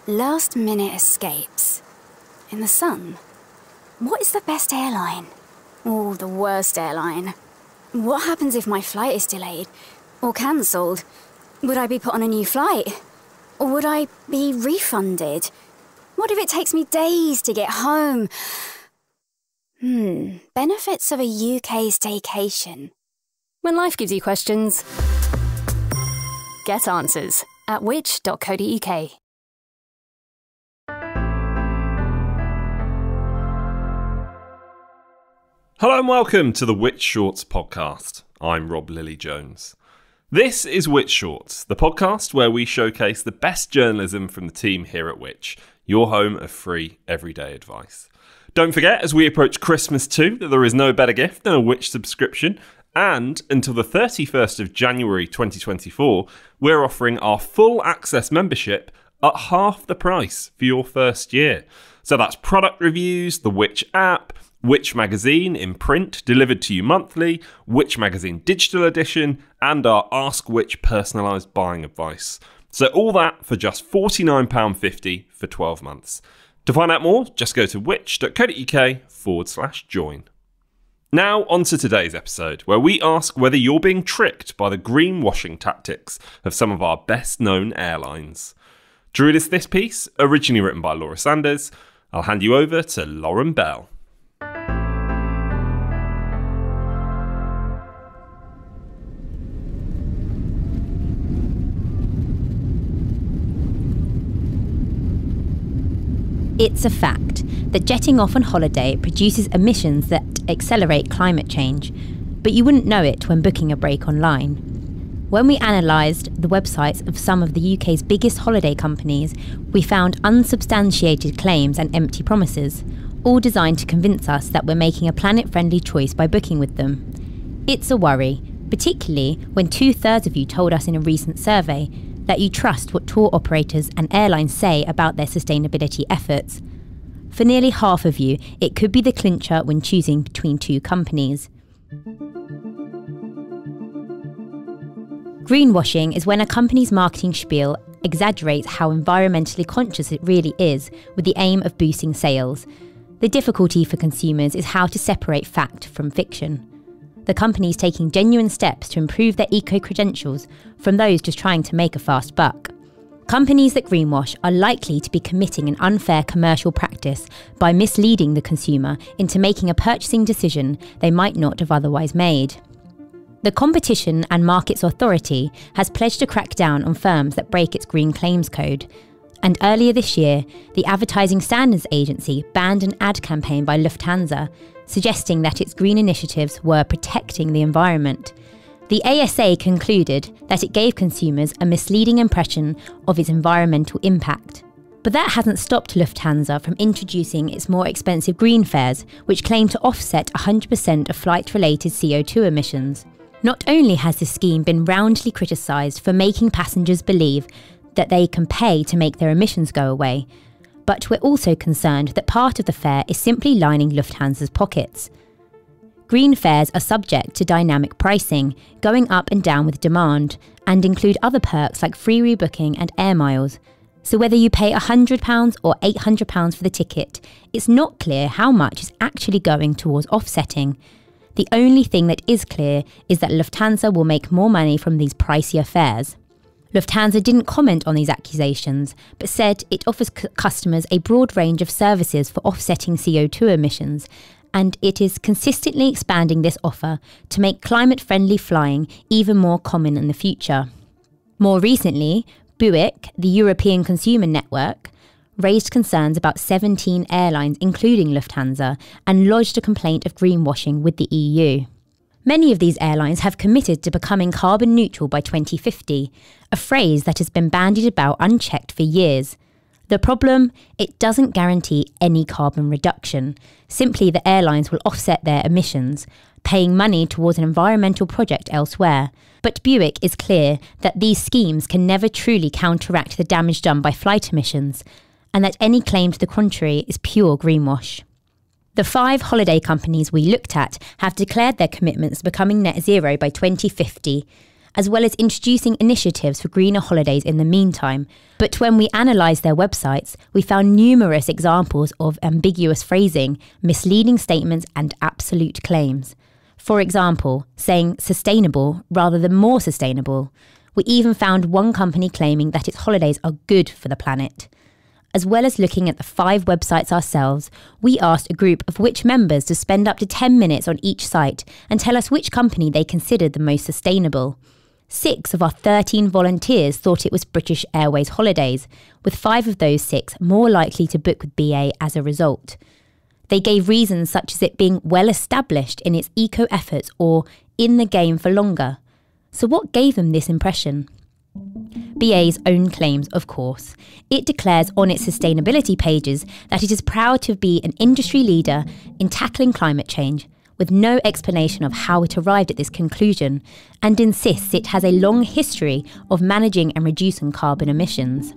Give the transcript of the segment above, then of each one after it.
Last-minute escapes. In the sun. What is the best airline? Or the worst airline? What happens if my flight is delayed? Or cancelled? Would I be put on a new flight? Or would I be refunded? What if it takes me days to get home? Benefits of a UK staycation. When life gives you questions, get answers at which.co.uk. Hello and welcome to the Which Shorts podcast. I'm Rob Lilly-Jones. This is Which Shorts, the podcast where we showcase the best journalism from the team here at Which, your home of free everyday advice. Don't forget, as we approach Christmas too, that there is no better gift than a Which subscription. And until the 31st of January 2024, we're offering our full access membership at half the price for your first year. So that's product reviews, the Which app, Which Magazine in print delivered to you monthly, Which Magazine digital edition, and our Ask Which personalised buying advice. So all that for just £49.50 for 12 months. To find out more, just go to which.co.uk/join. Now on to today's episode, where we ask whether you're being tricked by the greenwashing tactics of some of our best known airlines. To read us this piece, originally written by Laura Sanders, I'll hand you over to Lauren Bell. It's a fact that jetting off on holiday produces emissions that accelerate climate change, but you wouldn't know it when booking a break online. When we analysed the websites of some of the UK's biggest holiday companies, we found unsubstantiated claims and empty promises, all designed to convince us that we're making a planet-friendly choice by booking with them. It's a worry, particularly when 2/3 of you told us in a recent survey that you trust what tour operators and airlines say about their sustainability efforts. For nearly half of you, it could be the clincher when choosing between two companies. Greenwashing is when a company's marketing spiel exaggerates how environmentally conscious it really is with the aim of boosting sales. The difficulty for consumers is how to separate fact from fiction. The companies taking genuine steps to improve their eco-credentials from those just trying to make a fast buck. Companies that greenwash are likely to be committing an unfair commercial practice by misleading the consumer into making a purchasing decision they might not have otherwise made. The Competition and Markets Authority has pledged to crack down on firms that break its Green Claims Code. And earlier this year, the Advertising Standards Agency banned an ad campaign by Lufthansa, suggesting that its green initiatives were protecting the environment. The ASA concluded that it gave consumers a misleading impression of its environmental impact. But that hasn't stopped Lufthansa from introducing its more expensive green fares, which claim to offset 100% of flight-related CO2 emissions. Not only has this scheme been roundly criticised for making passengers believe that they can pay to make their emissions go away, but we're also concerned that part of the fare is simply lining Lufthansa's pockets. Green fares are subject to dynamic pricing, going up and down with demand, and include other perks like free rebooking and air miles. So whether you pay £100 or £800 for the ticket, it's not clear how much is actually going towards offsetting. The only thing that is clear is that Lufthansa will make more money from these pricier fares. Lufthansa didn't comment on these accusations, but said it offers customers a broad range of services for offsetting CO2 emissions, and it is consistently expanding this offer to make climate-friendly flying even more common in the future. More recently, BUIC, the European Consumer Network, raised concerns about 17 airlines, including Lufthansa, and lodged a complaint of greenwashing with the EU. Many of these airlines have committed to becoming carbon neutral by 2050, a phrase that has been bandied about unchecked for years. The problem? It doesn't guarantee any carbon reduction. Simply, the airlines will offset their emissions, paying money towards an environmental project elsewhere. But BUIC is clear that these schemes can never truly counteract the damage done by flight emissions, and that any claim to the contrary is pure greenwash. The 5 holiday companies we looked at have declared their commitments to becoming net zero by 2050, as well as introducing initiatives for greener holidays in the meantime. But when we analysed their websites, we found numerous examples of ambiguous phrasing, misleading statements and absolute claims. For example, saying sustainable rather than more sustainable. We even found one company claiming that its holidays are good for the planet. As well as looking at the 5 websites ourselves, we asked a group of Which members to spend up to 10 minutes on each site and tell us which company they considered the most sustainable. 6 of our 13 volunteers thought it was British Airways Holidays, with 5 of those 6 more likely to book with BA as a result. They gave reasons such as it being well established in its eco efforts or in the game for longer. So what gave them this impression? BA's own claims, of course. It declares on its sustainability pages that it is proud to be an industry leader in tackling climate change, with no explanation of how it arrived at this conclusion, and insists it has a long history of managing and reducing carbon emissions.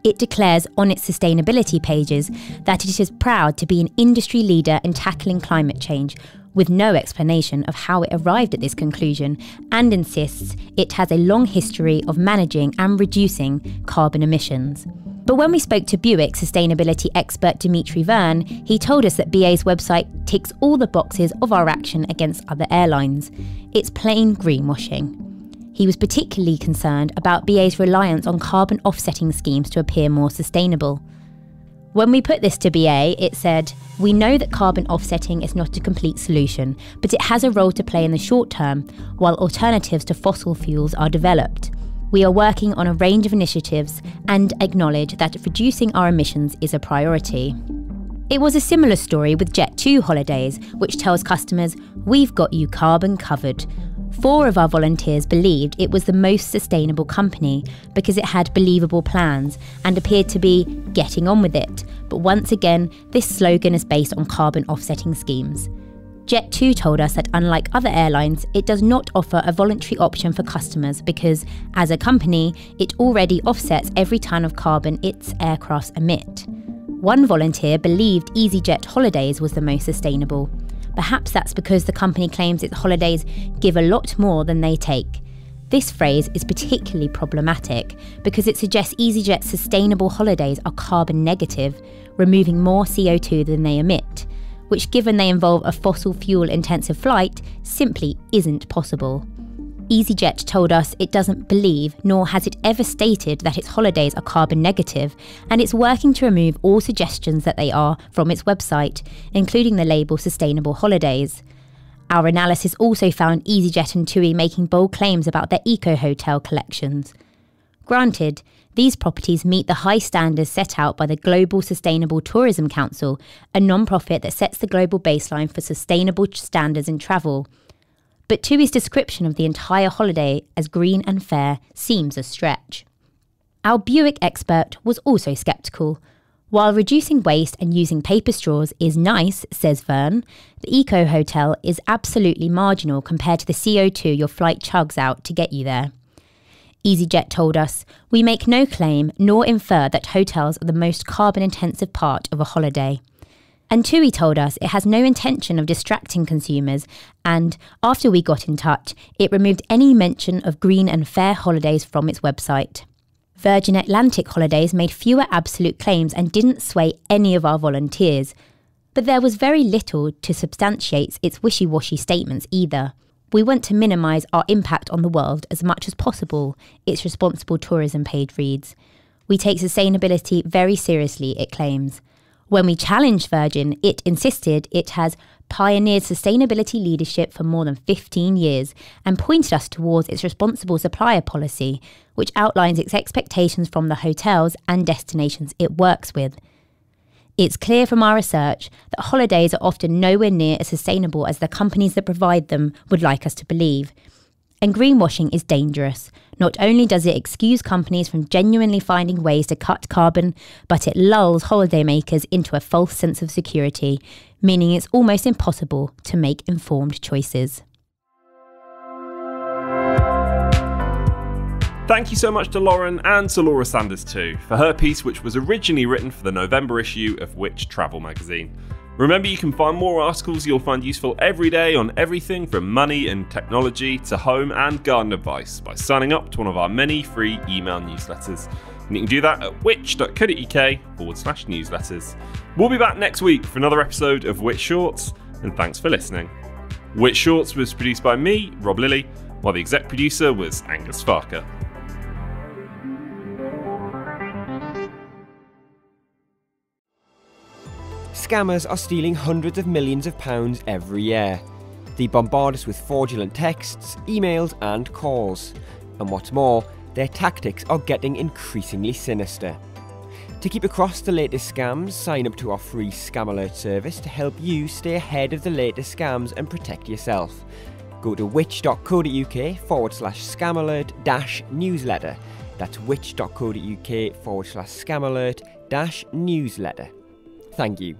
It declares on its sustainability pages that it is proud to be an industry leader in tackling climate change, with no explanation of how it arrived at this conclusion, and insists it has a long history of managing and reducing carbon emissions. But when we spoke to Buick sustainability expert Dimitri Verne, he told us that BA's website ticks all the boxes of our action against other airlines. It's plain greenwashing. He was particularly concerned about BA's reliance on carbon offsetting schemes to appear more sustainable. When we put this to BA, it said, "We know that carbon offsetting is not a complete solution, but it has a role to play in the short term, while alternatives to fossil fuels are developed. We are working on a range of initiatives and acknowledge that reducing our emissions is a priority." It was a similar story with Jet2 Holidays, which tells customers, "We've got you carbon covered." 4 of our volunteers believed it was the most sustainable company because it had believable plans and appeared to be getting on with it. But once again, this slogan is based on carbon offsetting schemes. Jet2 told us that unlike other airlines, it does not offer a voluntary option for customers because, as a company, it already offsets every tonne of carbon its aircrafts emit. One volunteer believed EasyJet Holidays was the most sustainable. Perhaps that's because the company claims its holidays give a lot more than they take. This phrase is particularly problematic because it suggests EasyJet's sustainable holidays are carbon negative, removing more CO2 than they emit, which, given they involve a fossil fuel intensive flight, simply isn't possible. EasyJet told us it doesn't believe, nor has it ever stated, that its holidays are carbon negative, and it's working to remove all suggestions that they are from its website, including the label Sustainable Holidays. Our analysis also found EasyJet and TUI making bold claims about their eco-hotel collections. Granted, these properties meet the high standards set out by the Global Sustainable Tourism Council, a non-profit that sets the global baseline for sustainable standards in travel. But TUI's description of the entire holiday as green and fair seems a stretch. Our Buick expert was also sceptical. While reducing waste and using paper straws is nice, says Verne, the eco-hotel is absolutely marginal compared to the CO2 your flight chugs out to get you there. EasyJet told us, "We make no claim nor infer that hotels are the most carbon-intensive part of a holiday." And TUI told us it has no intention of distracting consumers, and after we got in touch, it removed any mention of green and fair holidays from its website. Virgin Atlantic Holidays made fewer absolute claims and didn't sway any of our volunteers. But there was very little to substantiate its wishy-washy statements either. We want to minimise our impact on the world as much as possible, its responsible tourism page reads. We take sustainability very seriously, it claims. When we challenged Virgin, it insisted it has pioneered sustainability leadership for more than 15 years and pointed us towards its responsible supplier policy, which outlines its expectations from the hotels and destinations it works with. It's clear from our research that holidays are often nowhere near as sustainable as the companies that provide them would like us to believe. And greenwashing is dangerous. Not only does it excuse companies from genuinely finding ways to cut carbon, but it lulls holidaymakers into a false sense of security, meaning it's almost impossible to make informed choices. Thank you so much to Lauren and to Laura Sanders too for her piece, which was originally written for the November issue of Which Travel magazine. Remember, you can find more articles you'll find useful every day on everything from money and technology to home and garden advice by signing up to one of our many free email newsletters. And you can do that at which.co.uk/newsletters. We'll be back next week for another episode of Which Shorts, and thanks for listening. Which Shorts was produced by me, Rob Lilly, while the exec producer was Angus Farker. Scammers are stealing hundreds of millions of pounds every year. They bombard us with fraudulent texts, emails and calls. And what's more, their tactics are getting increasingly sinister. To keep across the latest scams, sign up to our free Scam Alert service to help you stay ahead of the latest scams and protect yourself. Go to which.co.uk/scamalert-newsletter. That's which.co.uk/scamalert-newsletter. Thank you.